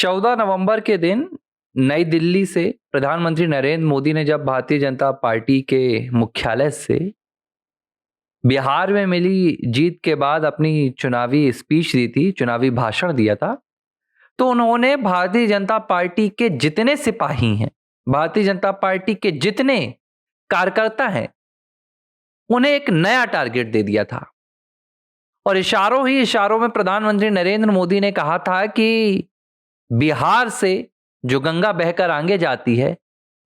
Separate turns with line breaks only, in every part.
14 नवंबर के दिन नई दिल्ली से प्रधानमंत्री नरेंद्र मोदी ने जब भारतीय जनता पार्टी के मुख्यालय से बिहार में मिली जीत के बाद अपनी चुनावी स्पीच दी थी, चुनावी भाषण दिया था, तो उन्होंने भारतीय जनता पार्टी के जितने सिपाही हैं, भारतीय जनता पार्टी के जितने कार्यकर्ता हैं, उन्हें एक नया टारगेट दे दिया था। और इशारों ही इशारों में प्रधानमंत्री नरेंद्र मोदी ने कहा था कि बिहार से जो गंगा बहकर आगे जाती है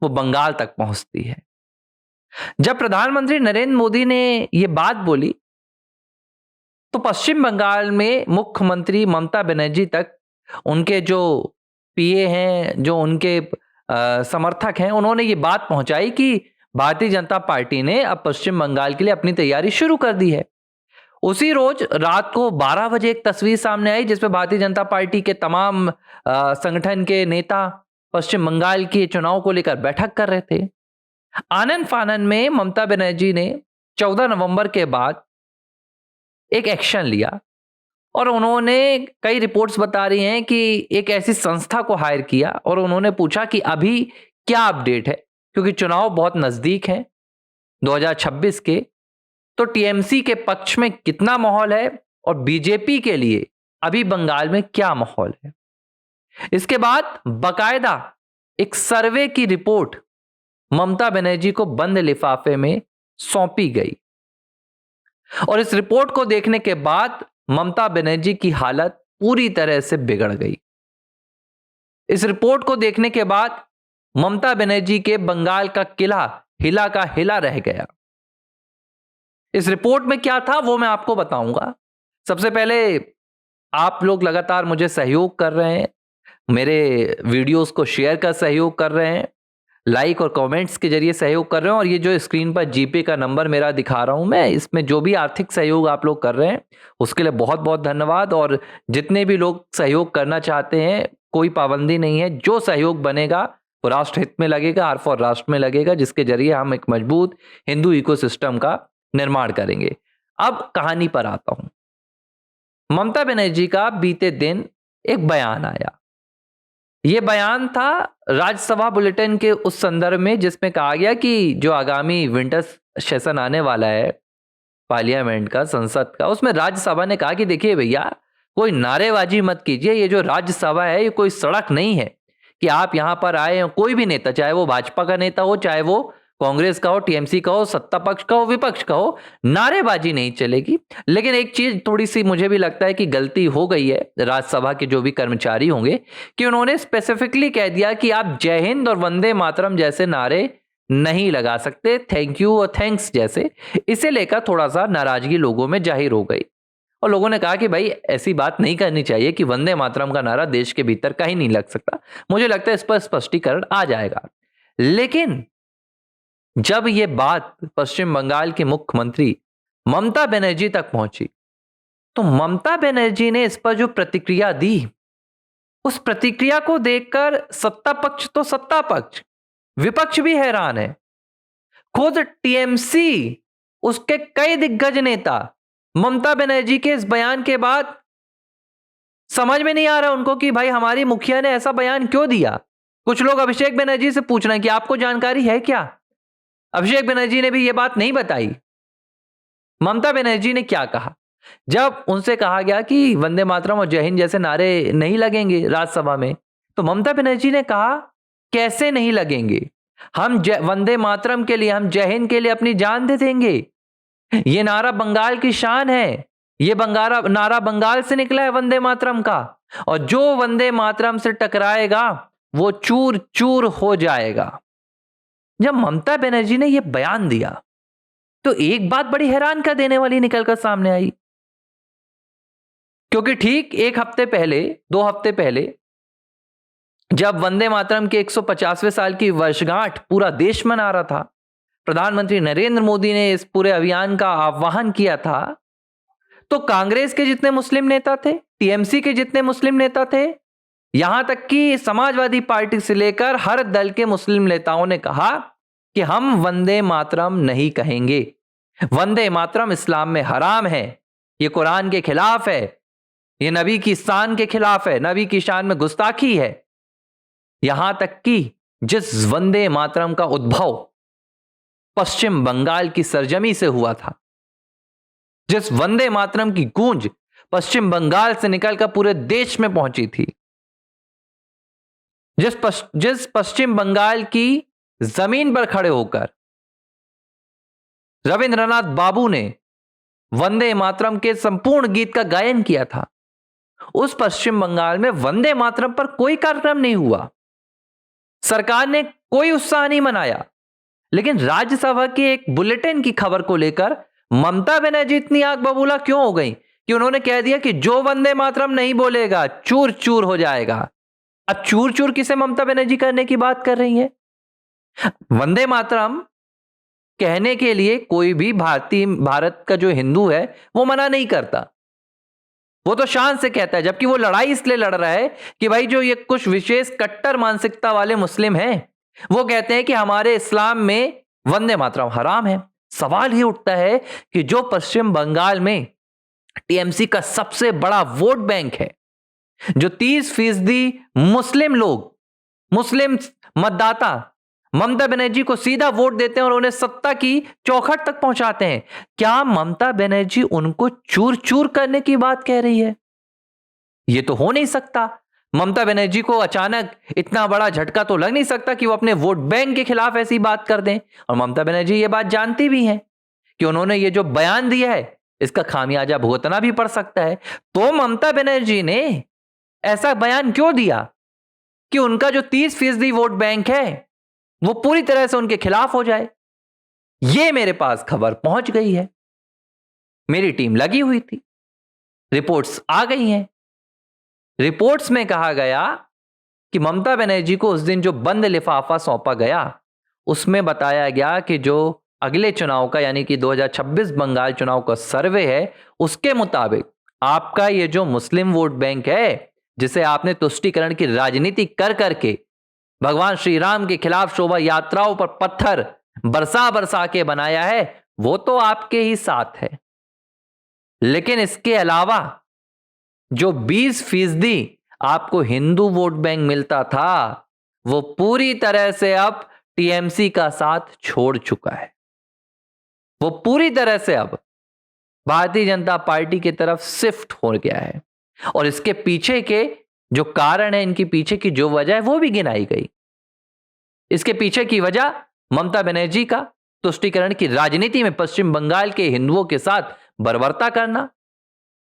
वो बंगाल तक पहुंचती है। जब प्रधानमंत्री नरेंद्र मोदी ने यह बात बोली तो पश्चिम बंगाल में मुख्यमंत्री ममता बनर्जी तक उनके जो पीए हैं, जो उनके समर्थक हैं, उन्होंने ये बात पहुंचाई कि भारतीय जनता पार्टी ने अब पश्चिम बंगाल के लिए अपनी तैयारी शुरू कर दी है। उसी रोज रात को 12 बजे एक तस्वीर सामने आई जिसमें भारतीय जनता पार्टी के तमाम संगठन के नेता पश्चिम बंगाल के चुनाव को लेकर बैठक कर रहे थे। आनन फानन में ममता बनर्जी ने 14 नवंबर के बाद एक एक्शन लिया और उन्होंने कई रिपोर्ट्स बता रही हैं कि एक ऐसी संस्था को हायर किया और उन्होंने पूछा कि अभी क्या अपडेट है, क्योंकि चुनाव बहुत नजदीक है 2026 के, तो टीएमसी के पक्ष में कितना माहौल है और बीजेपी के लिए अभी बंगाल में क्या माहौल है। इसके बाद बकायदा एक सर्वे की रिपोर्ट ममता बनर्जी को बंद लिफाफे में सौंपी गई और इस रिपोर्ट को देखने के बाद ममता बनर्जी की हालत पूरी तरह से बिगड़ गई। इस रिपोर्ट को देखने के बाद ममता बनर्जी के बंगाल का किला हिला का हिला रह गया। इस रिपोर्ट में क्या था वो मैं आपको बताऊंगा। सबसे पहले आप लोग लगातार मुझे सहयोग कर रहे हैं, मेरे वीडियोस को शेयर कर सहयोग कर रहे हैं, लाइक और कमेंट्स के जरिए सहयोग कर रहे हैं, और ये जो स्क्रीन पर जीपे का नंबर मेरा दिखा रहा हूं मैं, इसमें जो भी आर्थिक सहयोग आप लोग कर रहे हैं उसके लिए बहुत बहुत धन्यवाद। और जितने भी लोग सहयोग करना चाहते हैं, कोई पाबंदी नहीं है, जो सहयोग बनेगा वो राष्ट्र हित में लगेगा, आर फॉर राष्ट्र में लगेगा, जिसके जरिए हम एक मजबूत हिंदू इकोसिस्टम का निर्माण करेंगे। अब कहानी पर आता हूं। ममता बनर्जी का बीते दिन एक बयान आया। यह बयान था राज्यसभा बुलेटिन के उस संदर्भ में जिसमें कहा गया कि जो आगामी विंटर सेशन आने वाला है पार्लियामेंट का, संसद का, उसमें राज्यसभा ने कहा कि देखिए भैया, कोई नारेबाजी मत कीजिए, ये जो राज्यसभा है ये कोई सड़क नहीं है कि आप यहां पर आए, कोई भी नेता, चाहे वो भाजपा का नेता हो, चाहे वो कांग्रेस का हो, टीएमसी का हो, सत्ता पक्ष का हो, विपक्ष का हो, नारेबाजी नहीं चलेगी। लेकिन एक चीज थोड़ी सी मुझे भी लगता है कि गलती हो गई है राज्यसभा के जो भी कर्मचारी होंगे, कि उन्होंने स्पेसिफिकली कह दिया कि आप जय हिंद और वंदे मातरम जैसे नारे नहीं लगा सकते, थैंक यू और थैंक्स जैसे। इसे लेकर थोड़ा सा नाराजगी लोगों में जाहिर हो गई और लोगों ने कहा कि भाई ऐसी बात नहीं करनी चाहिए कि वंदे मातरम का नारा देश के भीतर कहीं नहीं लग सकता। मुझे लगता है इस पर स्पष्टीकरण आ जाएगा। लेकिन जब यह बात पश्चिम बंगाल के मुख्यमंत्री ममता बनर्जी तक पहुंची तो ममता बनर्जी ने इस पर जो प्रतिक्रिया दी, उस प्रतिक्रिया को देखकर सत्ता पक्ष तो सत्ता पक्ष, विपक्ष भी हैरान है। खुद टीएमसी, उसके कई दिग्गज नेता ममता बनर्जी के इस बयान के बाद समझ में नहीं आ रहा उनको कि भाई हमारी मुखिया ने ऐसा बयान क्यों दिया। कुछ लोग अभिषेक बनर्जी से पूछ रहे हैं कि आपको जानकारी है क्या। अभिषेक बनर्जी ने भी यह बात नहीं बताई। ममता बनर्जी ने क्या कहा जब उनसे कहा गया कि वंदे मातरम और जय हिंद जैसे नारे नहीं लगेंगे राज्यसभा में, तो ममता बनर्जी ने कहा कैसे नहीं लगेंगे, हम वंदे मातरम के लिए, हम जय हिंद के लिए अपनी जान दे देंगे। यह नारा बंगाल की शान है, यह नारा बंगाल से निकला है वंदे मातरम का, और जो वंदे मातरम से टकराएगा वो चूर चूर हो जाएगा। जब ममता बनर्जी ने यह बयान दिया तो एक बात बड़ी हैरान कर देने वाली निकलकर सामने आई, क्योंकि ठीक एक हफ्ते पहले, 2 हफ्ते पहले, जब वंदे मातरम के 150वें साल की वर्षगांठ पूरा देश मना रहा था, प्रधानमंत्री नरेंद्र मोदी ने इस पूरे अभियान का आह्वान किया था, तो कांग्रेस के जितने मुस्लिम नेता थे, टीएमसी के जितने मुस्लिम नेता थे, यहां तक कि समाजवादी पार्टी से लेकर हर दल के मुस्लिम नेताओं ने कहा कि हम वंदे मातरम नहीं कहेंगे। वंदे मातरम इस्लाम में हराम है, ये कुरान के खिलाफ है, ये नबी की शान के खिलाफ है, नबी की शान में गुस्ताखी है। यहां तक कि जिस वंदे मातरम का उद्भव पश्चिम बंगाल की सरजमी से हुआ था, जिस वंदे मातरम की गूंज पश्चिम बंगाल से निकलकर पूरे देश में पहुंची थी, जिस पश्चिम बंगाल की जमीन पर खड़े होकर रविंद्रनाथ बाबू ने वंदे मातरम के संपूर्ण गीत का गायन किया था, उस पश्चिम बंगाल में वंदे मातरम पर कोई कार्यक्रम नहीं हुआ, सरकार ने कोई उत्साह नहीं मनाया। लेकिन राज्यसभा की एक बुलेटिन की खबर को लेकर ममता बनर्जी इतनी आग बबूला क्यों हो गई कि उन्होंने कह दिया कि जो वंदे मातरम नहीं बोलेगा चूर चूर हो जाएगा। अब चूर चूर किसे ममता बनर्जी करने की बात कर रही है? वंदे मातरम कहने के लिए कोई भी भारत का जो हिंदू है वो मना नहीं करता, वो तो शान से कहता है। जबकि वो लड़ाई इसलिए लड़ रहा है कि भाई जो ये कुछ विशेष कट्टर मानसिकता वाले मुस्लिम हैं वो कहते हैं कि हमारे इस्लाम में वंदे मातरम हराम है। सवाल ही उठता है कि जो पश्चिम बंगाल में टीएमसी का सबसे बड़ा वोट बैंक है, जो 30% मुस्लिम लोग, मुस्लिम मतदाता ममता बनर्जी को सीधा वोट देते हैं और उन्हें सत्ता की चौखट तक पहुंचाते हैं, क्या ममता बनर्जी उनको चूर चूर करने की बात कह रही है? यह तो हो नहीं सकता। ममता बनर्जी को अचानक इतना बड़ा झटका तो लग नहीं सकता कि वो अपने वोट बैंक के खिलाफ ऐसी बात कर दें। और ममता बनर्जी ये बात जानती भी हैं कि उन्होंने ये जो बयान दिया है इसका खामियाजा भुगतना भी पड़ सकता है। तो ममता बनर्जी ने ऐसा बयान क्यों दिया कि उनका जो 30% वोट बैंक है वो पूरी तरह से उनके खिलाफ हो जाए? ये मेरे पास खबर पहुंच गई है, मेरी टीम लगी हुई थी, रिपोर्ट्स आ गई हैं। रिपोर्ट्स में कहा गया कि ममता बनर्जी को उस दिन जो बंद लिफाफा सौंपा गया उसमें बताया गया कि जो अगले चुनाव का यानी कि 2026 बंगाल चुनाव का सर्वे है उसके मुताबिक आपका ये जो मुस्लिम वोट बैंक है जिसे आपने तुष्टीकरण की राजनीति कर करके भगवान श्री राम के खिलाफ शोभा यात्राओं पर पत्थर बरसा बरसा के बनाया है, वो तो आपके ही साथ है। लेकिन इसके अलावा जो 20% आपको हिंदू वोट बैंक मिलता था वो पूरी तरह से अब टीएमसी का साथ छोड़ चुका है। वो पूरी तरह से अब भारतीय जनता पार्टी की तरफ शिफ्ट हो गया है। और इसके पीछे के जो कारण है, इनके पीछे की जो वजह है वो भी गिनाई गई। इसके पीछे की वजह ममता बनर्जी का तुष्टीकरण की राजनीति में पश्चिम बंगाल के हिंदुओं के साथ बर्बरता करना,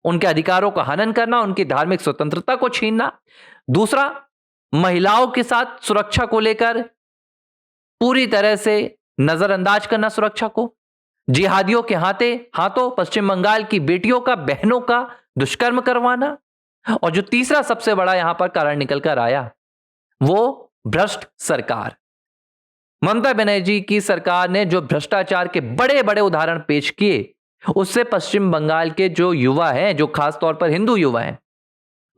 उनके अधिकारों का हनन करना, उनकी धार्मिक स्वतंत्रता को छीनना। दूसरा, महिलाओं के साथ सुरक्षा को लेकर पूरी तरह से नजरअंदाज करना सुरक्षा को, जिहादियों के हाथों पश्चिम बंगाल की बेटियों का, बहनों का दुष्कर्म करवाना। और जो तीसरा सबसे बड़ा यहां पर कारण निकल कर आया वो भ्रष्ट सरकार। ममता बनर्जी की सरकार ने जो भ्रष्टाचार के बड़े बड़े उदाहरण पेश किए उससे पश्चिम बंगाल के जो युवा हैं, जो खास तौर पर हिंदू युवा हैं,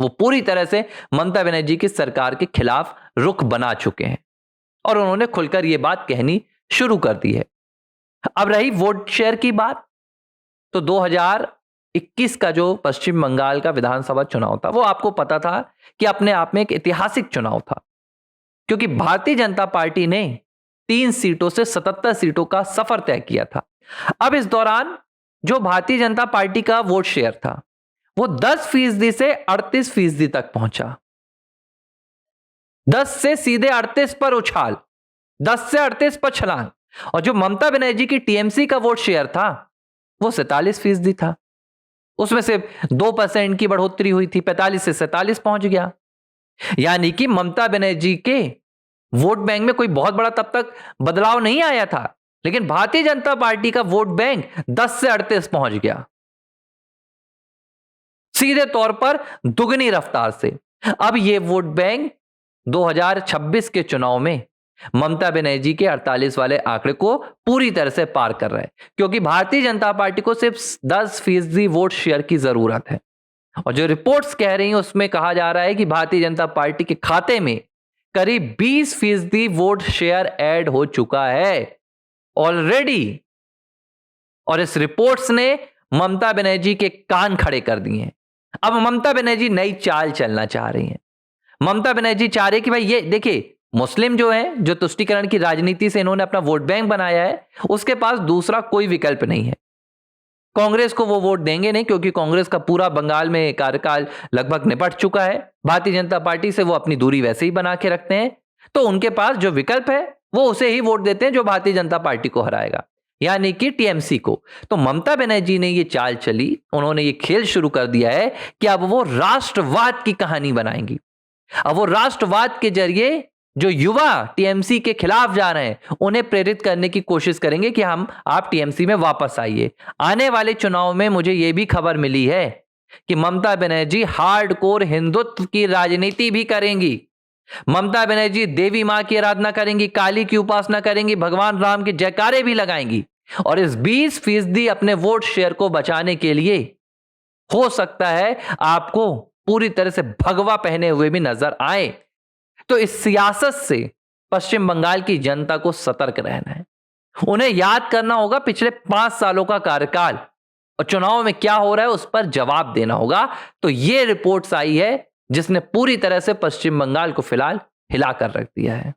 वो पूरी तरह से ममता बनर्जी की सरकार के खिलाफ रुख बना चुके हैं और उन्होंने खुलकर यह बात कहनी शुरू कर दी है। अब रही वोट शेयर की बात, तो 2021 का जो पश्चिम बंगाल का विधानसभा चुनाव था वो आपको पता था कि अपने आप में एक ऐतिहासिक चुनाव था, क्योंकि भारतीय जनता पार्टी ने 3 सीटों से 77 सीटों का सफर तय किया था। अब इस दौरान जो भारतीय जनता पार्टी का वोट शेयर था वो 10% से 38% तक पहुंचा। 10 से सीधे 38 पर उछाल, 10 से 38 पर छलांग। और जो ममता बनर्जी की टीएमसी का वोट शेयर था वो 47% था, उसमें से 2% की बढ़ोतरी हुई थी, 45 से 47 पहुंच गया। यानी कि ममता बनर्जी के वोट बैंक में कोई बहुत बड़ा तब तक बदलाव नहीं आया था, लेकिन भारतीय जनता पार्टी का वोट बैंक 10 से 38 पहुंच गया, सीधे तौर पर दुगनी रफ्तार से। अब यह वोट बैंक 2026 के चुनाव में ममता बनर्जी के 48 वाले आंकड़े को पूरी तरह से पार कर रहा है, क्योंकि भारतीय जनता पार्टी को सिर्फ 10% वोट शेयर की जरूरत है। और जो रिपोर्ट्स कह रही हैं उसमें कहा जा रहा है कि भारतीय जनता पार्टी के खाते में करीब 20% वोट शेयर ऐड हो चुका है ऑलरेडी। और इस रिपोर्ट्स ने ममता बनर्जी के कान खड़े कर दिए हैं। अब ममता बनर्जी नई चाल चलना चाह रही हैं। ममता बनर्जी चाह रही कि भाई ये देखिए, मुस्लिम जो है, जो तुष्टीकरण की राजनीति से इन्होंने अपना वोट बैंक बनाया है, उसके पास दूसरा कोई विकल्प नहीं है। कांग्रेस को वो वोट देंगे नहीं, क्योंकि कांग्रेस का पूरा बंगाल में कार्यकाल लगभग निपट चुका है। भारतीय जनता पार्टी से वो अपनी दूरी वैसे ही बना के रखते हैं, तो उनके पास जो विकल्प है वो उसे ही वोट देते हैं जो भारतीय जनता पार्टी को हराएगा, यानी कि टीएमसी को। तो ममता बनर्जी ने ये चाल चली, उन्होंने ये खेल शुरू कर दिया है कि अब वो राष्ट्रवाद की कहानी बनाएंगी। अब वो राष्ट्रवाद के जरिए जो युवा टीएमसी के खिलाफ जा रहे हैं उन्हें प्रेरित करने की कोशिश करेंगे कि आप टीएमसी में वापस आइए। आने वाले चुनाव में मुझे यह भी खबर मिली है कि ममता बनर्जी हार्डकोर हिंदुत्व की राजनीति भी करेंगी। ममता बनर्जी देवी मां की आराधना करेंगी, काली की उपासना करेंगी, भगवान राम के जयकारे भी लगाएंगी, और इस 20% अपने वोट शेयर को बचाने के लिए हो सकता है आपको पूरी तरह से भगवा पहने हुए भी नजर आए। तो इस सियासत से पश्चिम बंगाल की जनता को सतर्क रहना है। उन्हें याद करना होगा पिछले 5 सालों का कार्यकाल, और चुनाव में क्या हो रहा है उस पर जवाब देना होगा। तो ये रिपोर्ट्स आई है जिसने पूरी तरह से पश्चिम बंगाल को फिलहाल हिला कर रख दिया है।